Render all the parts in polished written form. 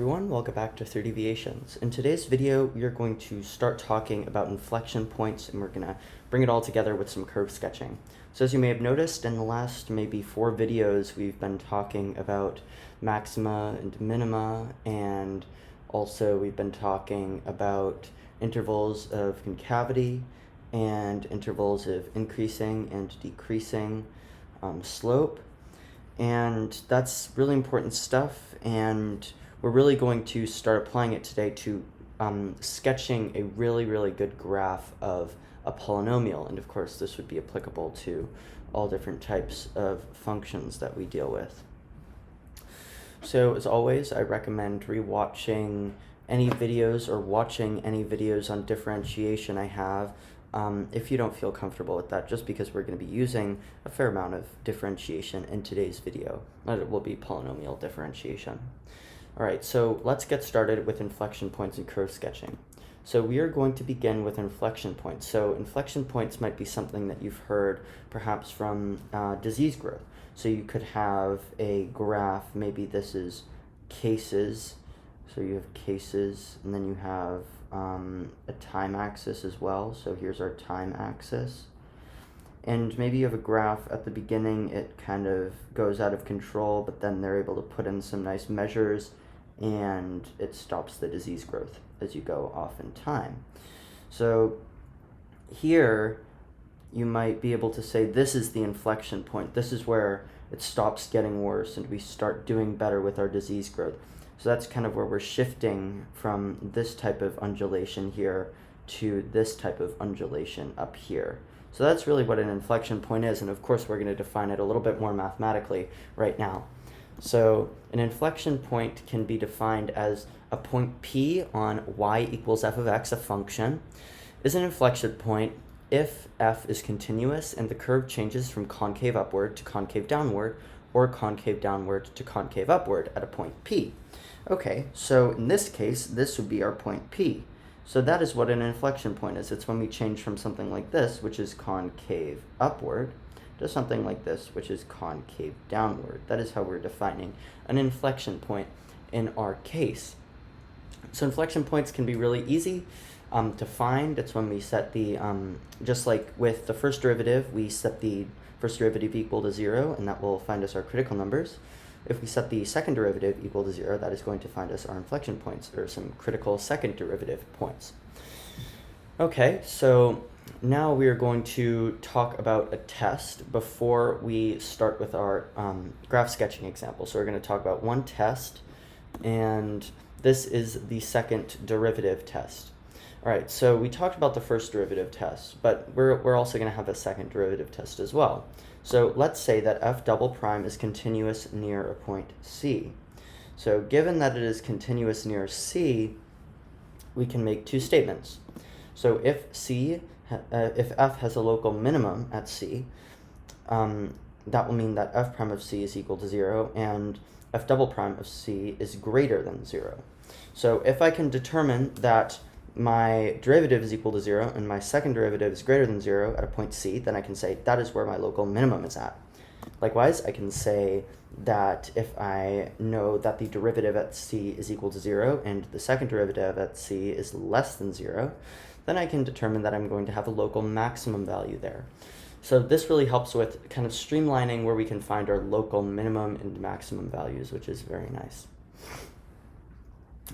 Everyone, welcome back to Deviations. In today's video, we are going to start talking about inflection points, and we're going to bring it all together with some curve sketching. So as you may have noticed, in the last maybe 4 videos, we've been talking about maxima and minima, and also we've been talking about intervals of concavity and intervals of increasing and decreasing slope. And that's really important stuff, and we're really going to start applying it today to sketching a really good graph of a polynomial. And of course, this would be applicable to all different types of functions that we deal with. So as always, I recommend rewatching any videos or watching any videos on differentiation I have if you don't feel comfortable with that, just because we're going to be using a fair amount of differentiation in today's video. It will be polynomial differentiation. All right, so let's get started with inflection points and curve sketching. So we are going to begin with inflection points. So inflection points might be something that you've heard perhaps from disease growth. So you could have a graph, maybe this is cases. So you have cases, and then you have a time axis as well. So here's our time axis. And maybe you have a graph at the beginning, it kind of goes out of control, but then they're able to put in some nice measures and it stops the disease growth as you go off in time. So here you might be able to say this is the inflection point. This is where it stops getting worse and we start doing better with our disease growth. So that's kind of where we're shifting from this type of undulation here to this type of undulation up here. So that's really what an inflection point is, and of course we're going to define it a little bit more mathematically right now. So an inflection point can be defined as a point P on y equals f of x, a function, is an inflection point if f is continuous and the curve changes from concave upward to concave downward, or concave downward to concave upward at a point P. Okay, so in this case, this would be our point P. So that is what an inflection point is. It's when we change from something like this, which is concave upward, to something like this, which is concave downward. That is how we're defining an inflection point in our case. So inflection points can be really easy to find. It's when we set the, just like with the first derivative, we set the first derivative equal to 0, and that will find us our critical numbers. If we set the second derivative equal to 0, that is going to find us our inflection points, or some critical second derivative points. Okay, so now we are going to talk about a test before we start with our graph sketching example. So we're going to talk about one test, and this is the second derivative test. All right, so we talked about the first derivative test, but we're also going to have a second derivative test as well. So let's say that f double prime is continuous near a point C. So given that it is continuous near C, we can make two statements. So if f has a local minimum at C, that will mean that f prime of C is equal to 0 and f double prime of C is greater than 0. So if I can determine that my derivative is equal to 0 and my second derivative is greater than 0 at a point C, then I can say that is where my local minimum is at. Likewise, I can say that if I know that the derivative at C is equal to 0 and the second derivative at C is less than 0, then I can determine that I'm going to have a local maximum value there. So this really helps with kind of streamlining where we can find our local minimum and maximum values, which is very nice.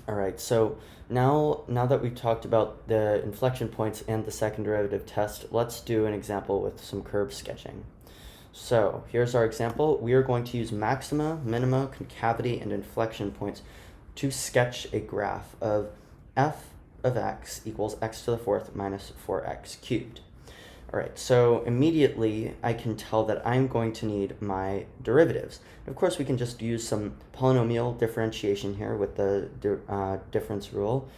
All right, so now that we've talked about the inflection points and the second derivative test, let's do an example with some curve sketching. So here's our example. We are going to use maxima, minima, concavity, and inflection points to sketch a graph of f of x equals x to the fourth minus 4x cubed. All right, so immediately I can tell that I'm going to need my derivatives. Of course, we can just use some polynomial differentiation here with the difference rule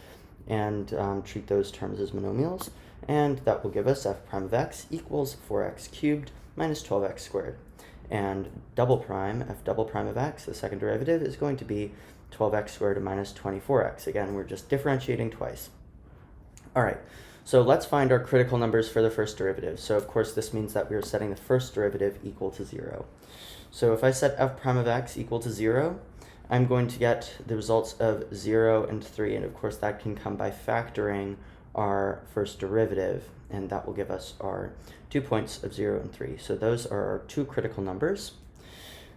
and treat those terms as monomials. And that will give us f prime of x equals 4x cubed minus 12x squared. And double prime, f double prime of x, the second derivative, is going to be 12x squared minus 24x. Again, we're just differentiating twice. All right. So let's find our critical numbers for the first derivative. So of course this means that we are setting the first derivative equal to 0. So if I set f prime of x equal to 0, I'm going to get the results of 0 and 3, and of course that can come by factoring our first derivative, and that will give us our 2 points of 0 and 3. So those are our two critical numbers.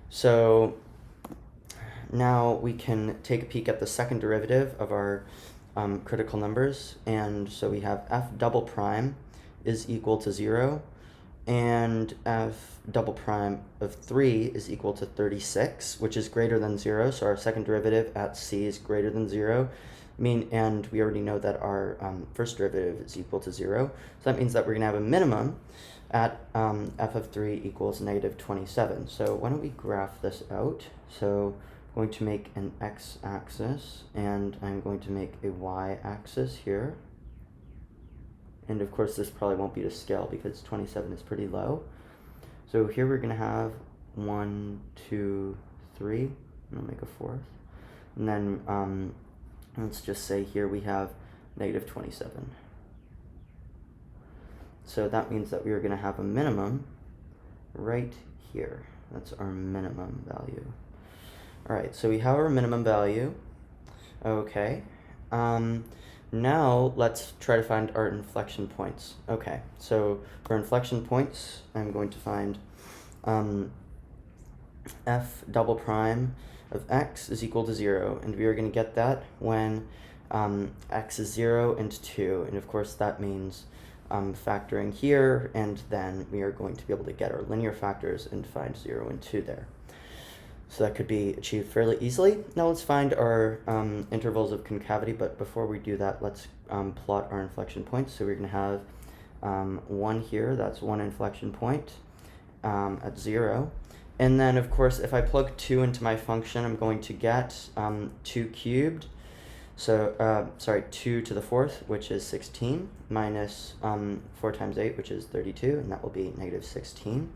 So now we can take a peek at the second derivative of our critical numbers, and so we have f double prime is equal to 0, and f double prime of 3 is equal to 36, which is greater than 0, so our second derivative at c is greater than 0. And we already know that our first derivative is equal to 0, so that means that we're going to have a minimum at f of 3 equals negative 27. So why don't we graph this out? So I'm going to make an x-axis, and I'm going to make a y-axis here. And of course this probably won't be to scale because 27 is pretty low. So here we're going to have 1, 2, 3, and I'll make a fourth. And then let's just say here we have negative 27. So that means that we are going to have a minimum right here. That's our minimum value. All right, so we have our minimum value. Okay. Now let's try to find our inflection points. Okay, so for inflection points, I'm going to find f double prime of x is equal to 0, and we are going to get that when x is 0 and 2, and of course that means factoring here, and then we are going to be able to get our linear factors and find 0 and 2 there. So that could be achieved fairly easily. Now let's find our intervals of concavity, but before we do that, let's plot our inflection points. So we're going to have 1 here, that's one inflection point at 0. And then, of course, if I plug 2 into my function, I'm going to get 2 cubed. So, 2 to the 4th, which is 16, minus 4 times 8, which is 32, and that will be negative 16.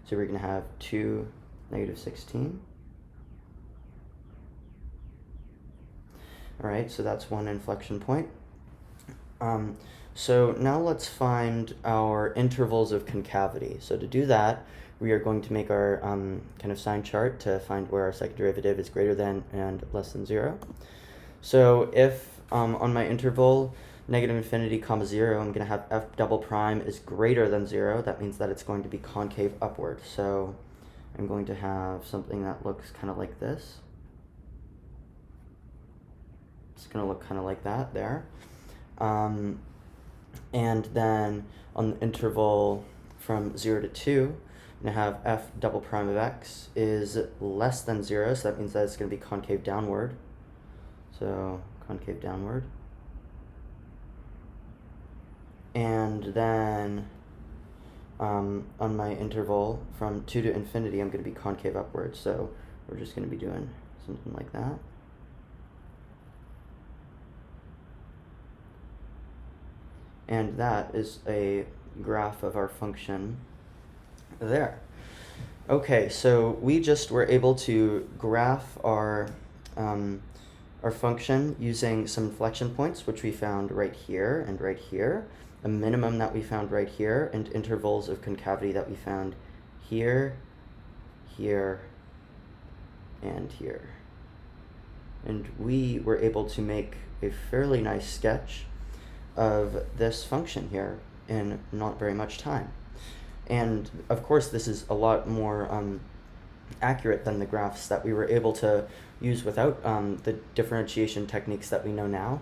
So we're going to have 2, negative 16. All right, so that's one inflection point. So now let's find our intervals of concavity. So to do that, we are going to make our kind of sign chart to find where our second derivative is greater than and less than 0. So if on my interval negative infinity comma 0, I'm going to have f double prime is greater than 0. That means that it's going to be concave upward. So I'm going to have something that looks kind of like this. It's going to look kind of like that there. And then on the interval from 0 to 2, I'm going to have f double prime of x is less than 0, so that means that it's going to be concave downward. So concave downward. And then on my interval from 2 to infinity, I'm going to be concave upward. So we're just going to be doing something like that. And that is a graph of our function there. Okay, so we just were able to graph our function using some inflection points, which we found right here and right here, a minimum that we found right here, and intervals of concavity that we found here, here, and here. And we were able to make a fairly nice sketch of this function here in not very much time. And of course this is a lot more accurate than the graphs that we were able to use without the differentiation techniques that we know now,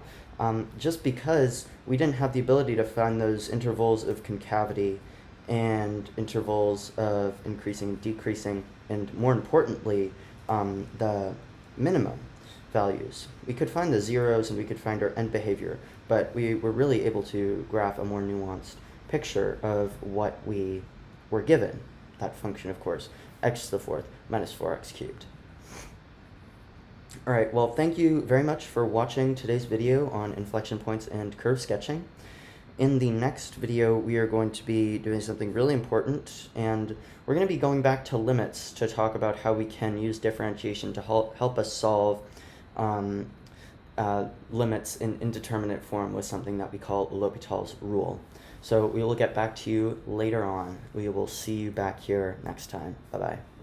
just because we didn't have the ability to find those intervals of concavity and intervals of increasing and decreasing, and more importantly, the minimum values. We could find the zeros and we could find our end behavior, but we were really able to graph a more nuanced picture of what we were given, that function, of course, x to the 4th minus 4x cubed. All right, well, thank you very much for watching today's video on inflection points and curve sketching. In the next video, we are going to be doing something really important, and we're going to be going back to limits to talk about how we can use differentiation to help us solve limits in indeterminate form with something that we call L'Hopital's rule. So we will get back to you later on. We will see you back here next time. Bye-bye.